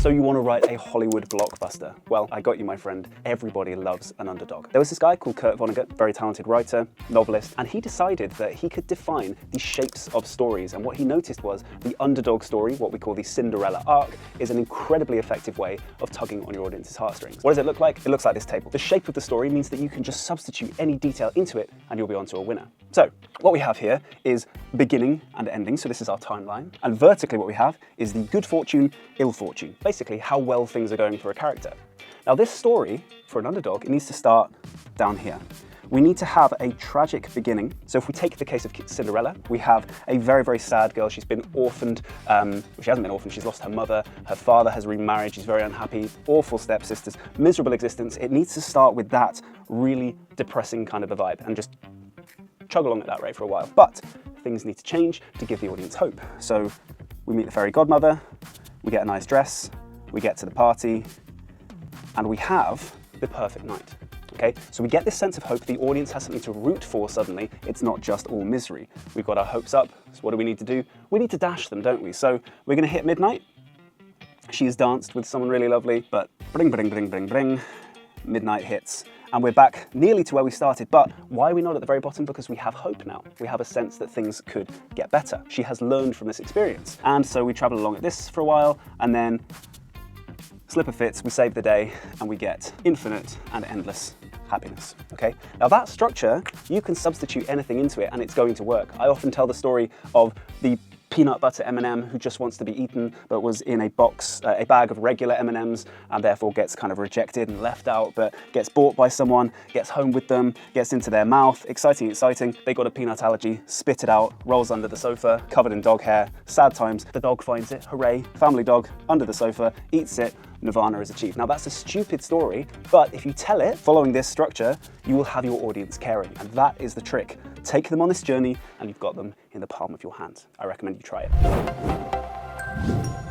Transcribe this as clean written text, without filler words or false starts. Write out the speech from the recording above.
So you want to write a Hollywood blockbuster? Well, I got you, my friend. Everybody loves an underdog. There was this guy called Kurt Vonnegut, very talented writer, novelist, and he decided that he could define the shapes of stories. And what he noticed was the underdog story, what we call the Cinderella arc, is an incredibly effective way of tugging on your audience's heartstrings. What does it look like? It looks like this table. The shape of the story means that you can just substitute any detail into it and you'll be onto a winner. So what we have here is beginning and ending. So this is our timeline. And vertically what we have is the good fortune, ill fortune. Basically how well things are going for a character. Now this story, for an underdog, it needs to start down here. We need to have a tragic beginning. So if we take the case of Cinderella, we have a very, very sad girl. She's been orphaned. Well, she hasn't been orphaned, she's lost her mother. Her father has remarried, she's very unhappy. Awful stepsisters, miserable existence. It needs to start with that really depressing kind of a vibe and just chug along at that rate for a while. But things need to change to give the audience hope. So we meet the fairy godmother, we get a nice dress, we get to the party, and we have the perfect night. Okay, so we get this sense of hope. The audience has something to root for suddenly. It's not just all misery. We've got our hopes up. So what do we need to do? We need to dash them, don't we? So we're going to hit midnight. She has danced with someone really lovely, but bring, bring, bring, bring, bring. Midnight hits. And we're back nearly to where we started. But why are we not at the very bottom? Because we have hope now. We have a sense that things could get better. She has learned from this experience. And so we travel along at this for a while, and then slipper fits, we save the day, and we get infinite and endless happiness, okay? Now that structure, you can substitute anything into it and it's going to work. I often tell the story of the peanut butter M&M who just wants to be eaten but was in a box, a bag of regular M&Ms and therefore gets kind of rejected and left out, but gets bought by someone, gets home with them, gets into their mouth, exciting, exciting. They got a peanut allergy, spit it out, rolls under the sofa, covered in dog hair, sad times. The dog finds it, hooray, family dog, under the sofa, eats it, nirvana is achieved. Now that's a stupid story, but if you tell it following this structure, you will have your audience caring, and that is the trick. Take them on this journey and you've got them in the palm of your hand. I recommend you try it.